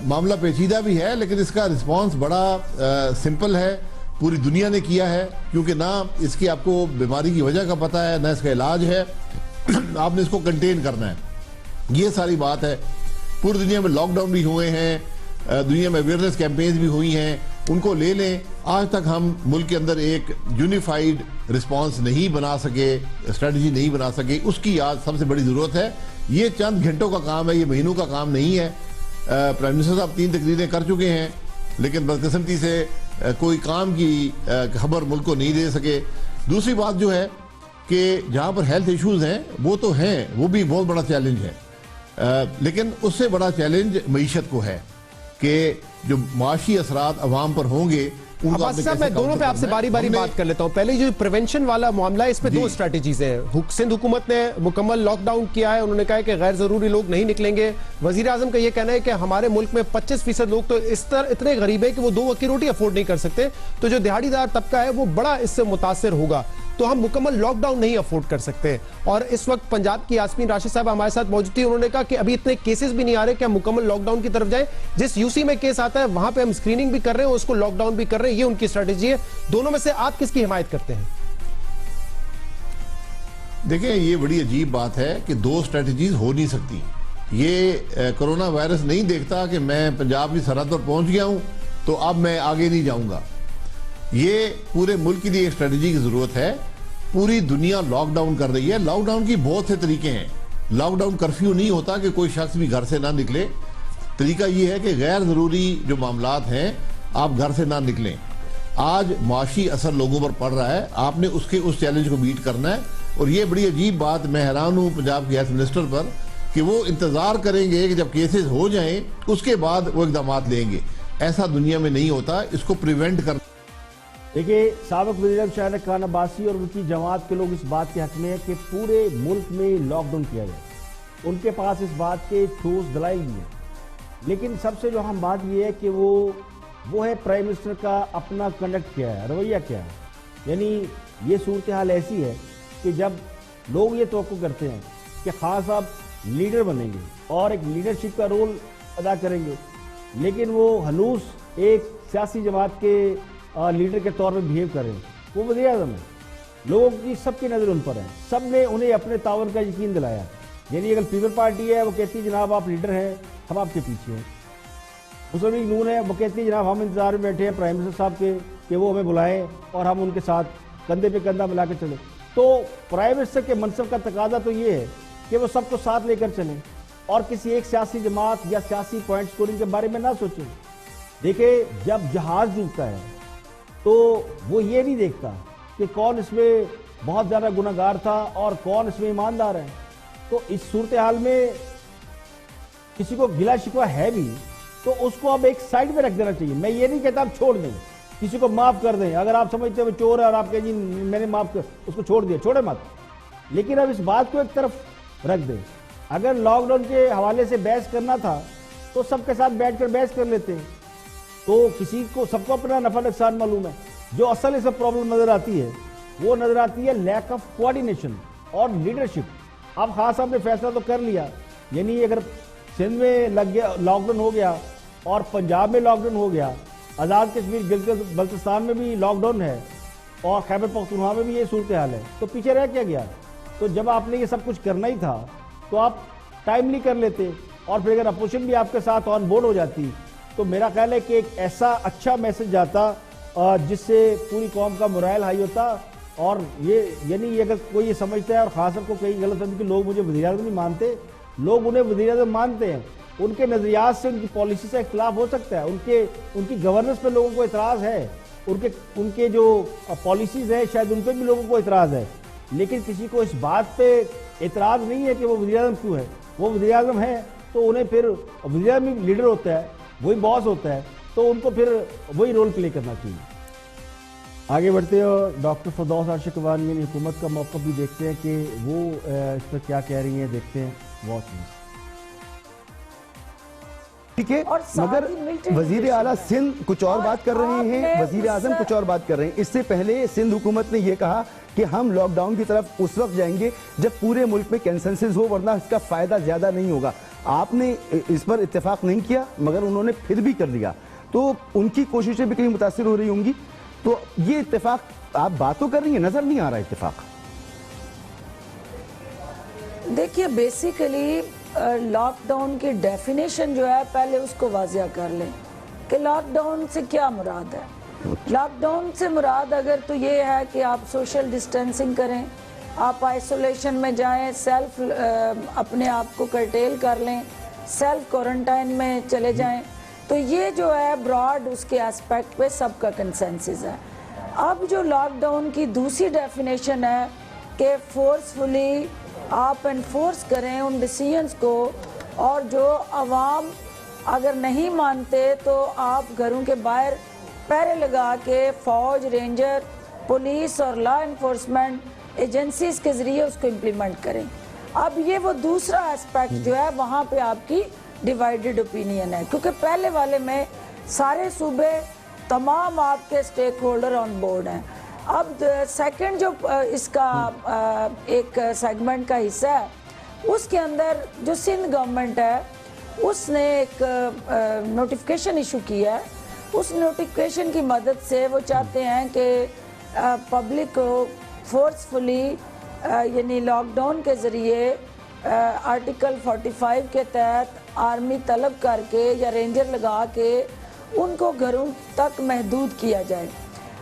معاملہ پیچیدہ بھی ہے, لیکن اس کا رسپانس بڑا سمپل ہے, پوری دنیا نے کیا ہے, کیونکہ نہ اس کی آپ کو بیماری کی وجہ کا پتہ ہے, نہ اس کا علاج ہے, آپ نے اس کو کنٹین کرنا ہے. یہ ساری بات ہے. پوری دنیا میں لاک ڈاؤن بھی ہوئے ہیں, دنیا میں اویئرنیس کیمپینز بھی ہوئی ہیں, ان کو لے لیں. آج تک ہم ملک کے اندر ایک یونیفائیڈ رسپانس نہیں بنا سکے, اسٹریٹجی نہیں بنا سکے. اس کی آج سب سے بڑی ضرورت ہے. یہ چند گھنٹوں کا کام ہے, یہ مہینوں کا کام نہیں ہے. پرائم منسٹر صاحب 3 تقریریں کر چکے ہیں, لیکن بدقسمتی سے کوئی کام کی خبر ملک کو نہیں دے سکے. دوسری بات جو ہے کہ جہاں پر ہیلتھ ایشوز ہیں وہ تو ہیں, وہ بھی بہت بڑا چیلنج ہے, لیکن اس سے بڑا چیلنج معیشت کو ہے کہ جو معاشی اثرات عوام پر ہوں گے. عباس صاحب میں دونوں پہ آپ سے باری باری بات کر لیتا ہوں. پہلے جو پریونشن والا معاملہ ہے اس پہ 2 اسٹریٹجیز ہیں. سندھ حکومت نے مکمل لاک ڈاؤن کیا ہے, انہوں نے کہا ہے کہ غیر ضروری لوگ نہیں نکلیں گے. وزیر اعظم کا یہ کہنا ہے کہ ہمارے ملک میں 25% لوگ تو اس طرح اتنے غریب ہیں کہ وہ 2 وقت کی روٹی افورڈ نہیں کر سکتے, تو جو دیہڑی دار طبقہ ہے وہ بڑا اس سے متاثر ہوگا, تو ہم مکمل لاک ڈاؤن نہیں افورڈ کر سکتے. اور اس وقت پنجاب کی یاسمین راشد صاحب ہمارے ساتھ موجود تھی, انہوں نے کہا کہ ابھی اتنے کیسز بھی نہیں آ رہے کہ ہم مکمل لاک ڈاؤن کی طرف جائیں. جس یو سی میں کیس آتا ہے وہاں پہ ہم اسکریننگ بھی کر رہے ہیں اور اس کو لاک ڈاؤن بھی کر رہے ہیں. یہ ان کی اسٹریٹجی ہے. دونوں میں سے آپ کس کی حمایت کرتے ہیں؟ دیکھیں یہ بڑی عجیب بات ہے کہ 2 اسٹریٹجیز ہو نہیں سکتی. یہ کرونا وائرس نہیں دیکھتا کہ میں پنجاب کی سرحد پر پہنچ گیا ہوں تو اب میں آگے نہیں جاؤں گا. یہ پورے ملک کے لیے ایک اسٹریٹجی کی ضرورت ہے. پوری دنیا لاک ڈاؤن کر رہی ہے. لاک ڈاؤن کی بہت سے طریقے ہیں. لاک ڈاؤن کرفیو نہیں ہوتا کہ کوئی شخص بھی گھر سے نہ نکلے. طریقہ یہ ہے کہ غیر ضروری جو معاملات ہیں آپ گھر سے نہ نکلیں. آج معاشی اثر لوگوں پر پڑ رہا ہے, آپ نے اس چیلنج کو میٹ کرنا ہے. اور یہ بڑی عجیب بات, میں حیران ہوں پنجاب کے ہیلتھ منسٹر پر کہ وہ انتظار کریں گے کہ جب کیسز ہو جائیں اس کے بعد وہ اقدامات لیں گے. ایسا دنیا میں نہیں ہوتا. اس کو پریونٹ کرنا. دیکھیے سابق وزیر اعظم شاہ خان عباسی اور ان کی جماعت کے لوگ اس بات کے حق میں ہیں کہ پورے ملک میں لاک ڈاؤن کیا جائے. ان کے پاس اس بات کے ٹھوس دلائل بھی ہیں, لیکن سب سے جو اہم بات یہ ہے کہ وہ ہے پرائم منسٹر کا اپنا کنڈکٹ کیا ہے, رویہ کیا ہے. یعنی یہ صورتحال ایسی ہے کہ جب لوگ یہ توقع کرتے ہیں کہ خان صاحب لیڈر بنیں گے اور ایک لیڈرشپ کا رول ادا کریں گے, لیکن وہ ہنوز ایک سیاسی جماعت کے لیڈر کے طور پر بہیو کریں. وہ وزیر اعظم ہے, لوگوں کی سب کی نظر ان پر ہے, سب نے انہیں اپنے تعاون کا یقین دلایا. یعنی اگر پیپل پارٹی ہے وہ کہتی ہے جناب آپ لیڈر ہیں, ہم آپ کے پیچھے ہیں. مسلم لیگ نون ہے وہ کہتی ہے جناب ہم انتظار میں بیٹھے ہیں پرائم منسٹر صاحب کے کہ وہ ہمیں بلائیں اور ہم ان کے ساتھ کندھے پہ کندھا ملا کے چلیں. تو پرائم منسٹر کے منصب کا تقاضا تو یہ ہے کہ وہ سب کو ساتھ لے کر چلیں اور کسی ایک سیاسی جماعت یا سیاسی پوائنٹ سکورنگ کے بارے میں نہ سوچیں. دیکھیں جب جہاز ڈوبتا ہے تو وہ یہ نہیں دیکھتا کہ کون اس میں بہت زیادہ گنہگار تھا اور کون اس میں ایماندار ہے. تو اس صورتحال میں کسی کو گلا شکوہ ہے بھی تو اس کو اب ایک سائڈ میں رکھ دینا چاہیے. میں یہ نہیں کہتا آپ چھوڑ دیں, کسی کو معاف کر دیں. اگر آپ سمجھتے ہیں وہ چور ہے اور آپ کہیں جی میں نے معاف کر, اس کو چھوڑ دیا, چھوڑے مت, لیکن اب اس بات کو ایک طرف رکھ دیں. اگر لاک ڈاؤن کے حوالے سے بحث کرنا تھا تو سب کے ساتھ بیٹھ کر بحث کر لیتے ہیں. تو کسی کو سب کو اپنا نفع نقصان معلوم ہے. جو اصل اس میں پرابلم نظر آتی ہے وہ نظر آتی ہے لیک آف کوآرڈینیشن اور لیڈرشپ. اب خان صاحب نے فیصلہ تو کر لیا, یعنی اگر سندھ میں لگ گیا لاک ڈاؤن ہو گیا اور پنجاب میں لاک ڈاؤن ہو گیا, آزاد کشمیر گلگت بلتستان میں بھی لاک ڈاؤن ہے اور خیبر پختونخوا میں بھی یہ صورتحال ہے, تو پیچھے رہ کیا گیا؟ تو جب آپ نے یہ سب کچھ کرنا ہی تھا تو آپ ٹائملی کر لیتے, اور پھر اگر اپوزیشن بھی آپ کے ساتھ آن بورڈ ہو جاتی تو میرا خیال ہے کہ ایک ایسا اچھا میسج جاتا جس سے پوری قوم کا مورائل ہائی ہوتا. اور یہ یعنی اگر کوئی یہ سمجھتا ہے, اور خاص طور کو کئی غلط فہمی کہ لوگ مجھے وزیر اعظم نہیں مانتے, لوگ انہیں وزیر اعظم مانتے ہیں. ان کے نظریات سے ان کی پالیسی سے اختلاف ہو سکتا ہے, ان کی گورننس پہ لوگوں کو اعتراض ہے, ان کے جو پالیسیز ہیں شاید ان پہ بھی لوگوں کو اعتراض ہے, لیکن کسی کو اس بات پہ اعتراض نہیں ہے کہ وہ وزیر اعظم کیوں ہے. وہ وزیر اعظم ہے تو انہیں پھر وزیر اعظم بھی لیڈر ہوتا ہے, وہی باس ہوتا ہے, تو ان کو پھر وہی رول پلے کرنا چاہیے. آگے بڑھتے ہیں اور ڈاکٹر فردوس عاشق یعنی حکومت کا موقف بھی دیکھتے ہیں کہ وہ اس پر کیا کہہ رہی ہیں. دیکھتے ہیں, واچ نیوز. ٹھیک ہے, مگر وزیر اعلیٰ سندھ کچھ اور بات کر رہے ہیں, وزیر اعظم کچھ اور بات کر رہے ہیں. اس سے پہلے سندھ حکومت نے یہ کہا کہ ہم لاک ڈاؤن کی طرف اس وقت جائیں گے جب پورے ملک میں کنسنسس ہو, ورنہ اس کا فائدہ زیادہ نہیں ہوگا. آپ نے اس پر اتفاق نہیں کیا مگر انہوں نے پھر بھی کر دیا, تو ان کی کوششیں بھی کہیں متاثر ہو رہی ہوں گی. تو یہ اتفاق آپ باتوں کر رہی ہیں, نظر نہیں آ رہا اتفاق. دیکھیے بیسیکلی لاک ڈاؤن کی ڈیفینیشن جو ہے پہلے اس کو واضح کر لیں کہ لاک ڈاؤن سے کیا مراد ہے. لاک ڈاؤن سے مراد اگر تو یہ ہے کہ آپ سوشل ڈسٹینسنگ کریں, آپ آئسولیشن میں جائیں, اپنے آپ کو کرٹیل کر لیں, سیلف کوارنٹائن میں چلے جائیں, تو یہ جو ہے براڈ اس کے اسپیکٹ پہ سب کا کنسنسس ہے. اب جو لاک ڈاؤن کی دوسری ڈیفینیشن ہے کہ فورسفلی آپ انفورس کریں ان ڈیسیجنز کو, اور جو عوام اگر نہیں مانتے تو آپ گھروں کے باہر پہرے لگا کے فوج, رینجر, پولیس اور لا انفورسمنٹ ایجنسیز کے ذریعے اس کو امپلیمنٹ کریں. اب یہ وہ دوسرا اسپیکٹ جو ہے وہاں پہ آپ کی ڈیوائیڈڈ اوپینین ہے, کیونکہ پہلے والے میں سارے صوبے تمام آپ کے سٹیک ہولڈر آن بورڈ ہیں. اب سیکنڈ جو اس کا ایک سیگمنٹ کا حصہ ہے, اس کے اندر جو سندھ گورنمنٹ ہے اس نے ایک نوٹیفیکیشن ایشو کیا ہے. اس نوٹیفیکیشن کی مدد سے وہ چاہتے ہیں کہ پبلک کو فورسفلی یعنی لاک ڈاؤن کے ذریعے آرٹیکل 45 کے تحت آرمی طلب کر کے یا رینجر لگا کے ان کو گھروں تک محدود کیا جائے.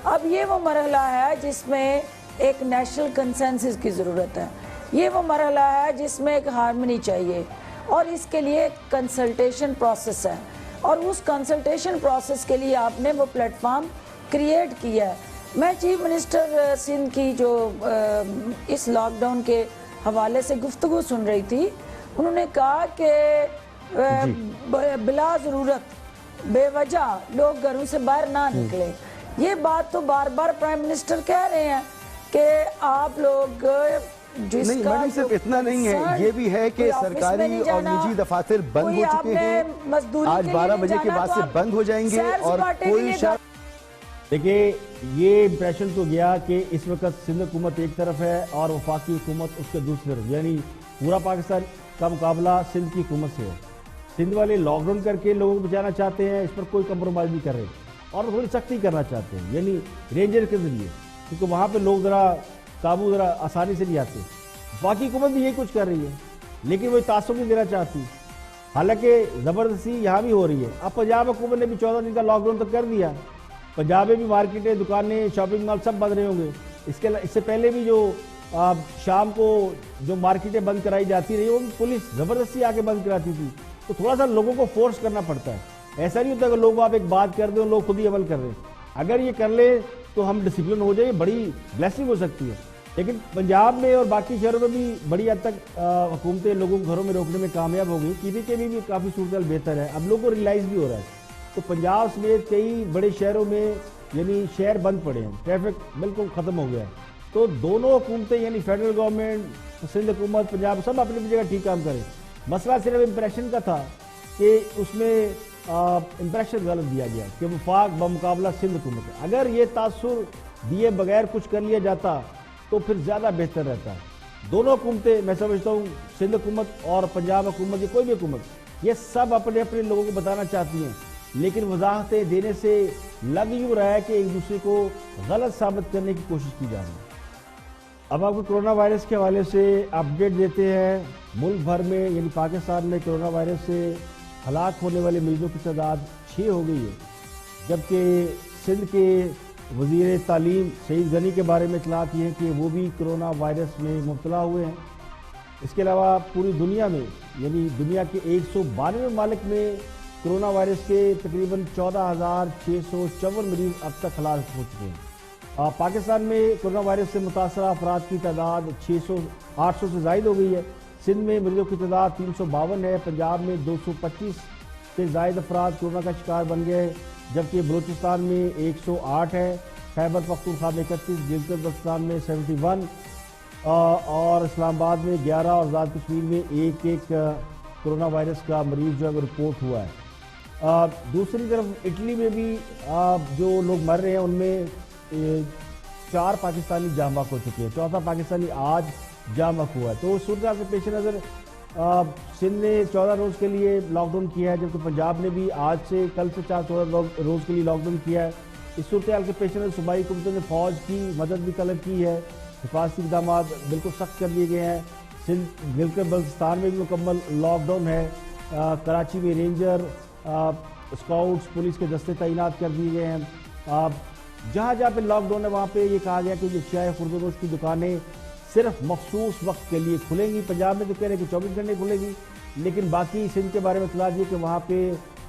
اب یہ وہ مرحلہ ہے جس میں ایک نیشنل کنسنسس کی ضرورت ہے. یہ وہ مرحلہ ہے جس میں ایک ہارمنی چاہیے, اور اس کے لیے ایک کنسلٹیشن پروسیس ہے, اور اس کنسلٹیشن پروسیس کے لیے آپ نے وہ پلیٹ فارم کریٹ کیا ہے. میں چیف منسٹر سندھ کی جو اس لاک ڈاؤن کے حوالے سے گفتگو سن رہی تھی, انہوں نے کہا کہ بلا ضرورت بے وجہ لوگ گھروں سے باہر نہ نکلیں. یہ بات تو بار بار پرائم منسٹر کہہ رہے ہیں کہ آپ لوگ جس نہیں کا میڈم صرف اتنا نہیں ہے, یہ بھی ہے کہ سرکاری اور نجی دفاتر بند ہو چکے ہیں, آج 12 بجے کے بعد سے بند ہو جائیں گے, اور کوئی دیکھیں یہ امپریشن تو گیا کہ اس وقت سندھ حکومت ایک طرف ہے اور وفاقی حکومت اس کے دوسری طرف, یعنی پورا پاکستان کا مقابلہ سندھ کی حکومت سے ہے. سندھ والے لاک ڈاؤن کر کے لوگوں کو بچانا چاہتے ہیں, اس پر کوئی کمپرومائز نہیں کر رہے, اور تھوڑی سختی کرنا چاہتے ہیں یعنی رینجر کے ذریعے, کیونکہ وہاں پہ لوگ ذرا قابو ذرا آسانی سے نہیں آتے. باقی حکومت بھی یہی کچھ کر رہی ہے, لیکن وہ تعصب نہیں دینا چاہتی, حالانکہ زبردستی یہاں بھی ہو رہی ہے. اب پنجاب حکومت نے بھی 14 دن کا لاک ڈاؤن تک کر دیا. پنجاب میں بھی مارکیٹیں, دکانیں, شاپنگ مال سب بند رہے ہوں گے. اس سے پہلے بھی جو شام کو جو مارکیٹیں بند کرائی جاتی رہی, وہ پولیس زبردستی آ کے بند کراتی تھی. تو تھوڑا سا لوگوں کو فورس کرنا پڑتا ہے. ایسا نہیں ہوتا کہ لوگ آپ ایک بات کر دیں اور لوگ خود ہی عمل کر رہے ہیں. اگر یہ کر لے تو ہم ڈسپلن ہو جائے, بڑی بلیسنگ ہو سکتی ہے. لیکن پنجاب میں اور باقی شہروں میں بھی بڑی حد تک حکومتیں لوگوں کو گھروں میں روکنے میں کامیاب ہو گئی. کے بھی کافی صورتحال بہتر ہے, اب لوگوں کو ریلائز بھی ہو رہا ہے. تو پنجاب سمیت کئی بڑے شہروں میں یعنی شہر بند پڑے ہیں, ٹریفک بالکل ختم ہو گیا ہے. تو دونوں حکومتیں یعنی فیڈرل گورنمنٹ, سندھ حکومت, پنجاب سب اپنی اپنی جگہ ٹھیک کام کریں. مسئلہ صرف امپریشن کا تھا کہ اس میں امپریشن غلط دیا گیا کہ وفاق بمقابلہ سندھ حکومت ہے. اگر یہ تاثر دیے بغیر کچھ کر لیا جاتا تو پھر زیادہ بہتر رہتا. دونوں حکومتیں میں سمجھتا ہوں, سندھ حکومت اور پنجاب حکومت یا کوئی بھی حکومت, یہ سب اپنے اپنے لوگوں کو بتانا چاہتی ہیں, لیکن وضاحتیں دینے سے لگ یوں رہا ہے کہ ایک دوسرے کو غلط ثابت کرنے کی کوشش کی جا رہی ہے. اب آپ کو کرونا وائرس کے حوالے سے اپڈیٹ دیتے ہیں. ملک بھر میں یعنی پاکستان میں کرونا وائرس سے ہلاک ہونے والے مریضوں کی تعداد 6 ہو گئی ہے, جبکہ سندھ کے وزیر تعلیم سعید غنی کے بارے میں اطلاعات یہ ہے کہ وہ بھی کرونا وائرس میں مبتلا ہوئے ہیں. اس کے علاوہ پوری دنیا میں یعنی دنیا کے 192 ممالک میں کرونا وائرس کے تقریباً 14,654 مریض اب تک ہلاک ہو چکے ہیں. پاکستان میں کرونا وائرس سے متاثرہ افراد کی تعداد 800 سے زائد ہو گئی ہے. سندھ میں مریضوں کی تعداد 352 ہے. پنجاب میں 225 سے زائد افراد کورونا کا شکار بن گئے, جبکہ بلوچستان میں 108 ہے. خیبر پختونخوا میں 31, گلگت بلتستان میں 71 اور اسلام آباد میں 11 اور آزاد کشمیر میں ایک کرونا وائرس کا مریض جو ہے وہ رپورٹ ہوا ہے. دوسری طرف اٹلی میں بھی جو لوگ مر رہے ہیں ان میں 4 پاکستانی جاں بحق ہو چکے ہیں, 4تھا پاکستانی آج جاں بحق ہوا ہے. تو صورتحال کے پیش نظر سندھ نے 14 روز کے لیے لاک ڈاؤن کیا ہے, جبکہ پنجاب نے بھی آج سے کل سے 14 روز کے لیے لاک ڈاؤن کیا ہے. اس صورتحال کے پیش نظر صوبائی حکومتوں نے فوج کی مدد بھی طلب کی ہے. حفاظتی اقدامات بالکل سخت کر دیے گئے ہیں. سندھ گلگت بلتستان میں بھی مکمل لاک ڈاؤن ہے. کراچی میں رینجر, اسکاؤٹس, پولیس کے دستے تعینات کر دیے گئے ہیں. جہاں جہاں پہ لاک ڈاؤن ہے وہاں پہ یہ کہا گیا کہ جو چائے خوردونوش کی دکانیں صرف مخصوص وقت کے لیے کھلیں گی. پنجاب میں تو کہہ رہے ہیں کہ 24 گھنٹے کھلے گی, لیکن باقی سندھ کے بارے میں اطلاع یہ کہ وہاں پہ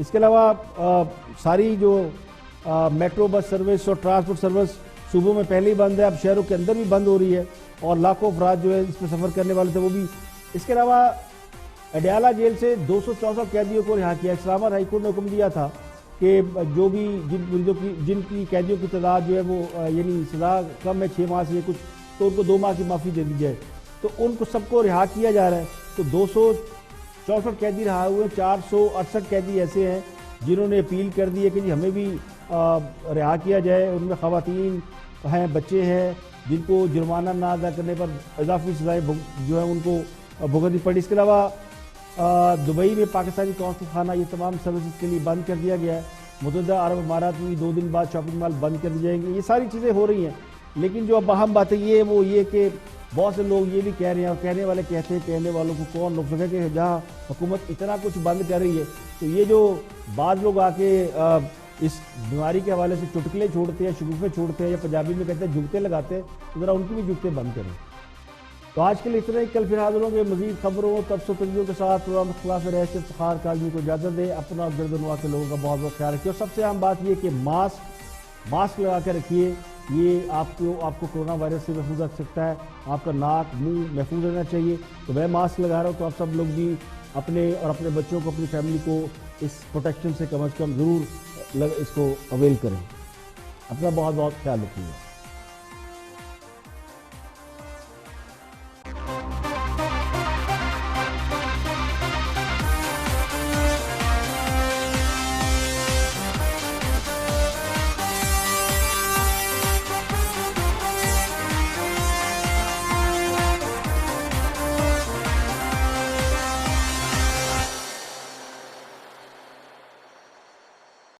اس کے علاوہ ساری جو میٹرو بس سروس اور ٹرانسپورٹ سروس صوبوں میں پہلے ہی بند ہے، اب شہروں کے اندر بھی بند ہو رہی ہے اور لاکھوں افراد جو ہے اس میں سفر کرنے والے تھے وہ بھی. اس کے علاوہ اڈیالہ جیل سے 264 قیدیوں کو رہا کیا. اسلام آباد ہائی کورٹ نے حکم دیا تھا کہ جو بھی جن کی قیدیوں کی تعداد جو ہے وہ یعنی سزا کم ہے 6 ماہ سے کچھ، تو ان کو 2 ماہ کی معافی دے دی جائے. تو ان کو سب کو رہا کیا جا رہا ہے. تو 264 قیدی رہا ہوئے، 468 قیدی ایسے ہیں جنہوں نے اپیل کر دی ہے کہ جی ہمیں بھی رہا کیا جائے. ان میں خواتین ہیں، بچے ہیں جن کو جرمانہ نہ ادا کرنے پر اضافی سزائیں جو ہیں ان کو بھگتنی پڑی. اس کے علاوہ دبئی میں پاکستانی قونصل خانہ یہ تمام سروسز کے لیے بند کر دیا گیا ہے. متحدہ عرب امارات میں 2 دن بعد شاپنگ مال بند کر دی جائیں گے. یہ ساری چیزیں ہو رہی ہیں، لیکن جو اب اہم بات ہے یہ وہ یہ کہ بہت سے لوگ یہ بھی کہہ رہے ہیں اور کہنے والے کہتے ہیں، کہنے والوں کو کون روک سکے کہ جہاں حکومت اتنا کچھ بند کر رہی ہے تو یہ جو بعض لوگ آ کے اس بیماری کے حوالے سے چٹکلے چھوڑتے ہیں، شگوفے چھوڑتے ہیں یا پنجابی میں کہتے ہیں جگتے لگاتے ہیں، تو ذرا ان کی بھی جگتے بند کریں. تو آج کے لیے اتنا ہی. کل پھر حاضر ہوں گے مزید خبروں تبصروں تجزیوں کے ساتھ. پروگرام خلاف رہے سے افتخار کاظمی کو اجازت دے. اپنا اور گرد و نواح کے لوگوں کا بہت بہت خیال رکھیے. اور سب سے اہم بات یہ کہ ماسک لگا کے رکھیے. یہ آپ کو کورونا وائرس سے محفوظ رکھ سکتا ہے. آپ کا ناک منہ محفوظ رہنا چاہیے. تو میں ماسک لگا رہا ہوں، تو آپ سب لوگ بھی اپنے اور اپنے بچوں کو، اپنی فیملی کو اس پروٹیکشن سے کم از کم ضرور اس کو اویل کریں. اپنا بہت بہت خیال رکھیے.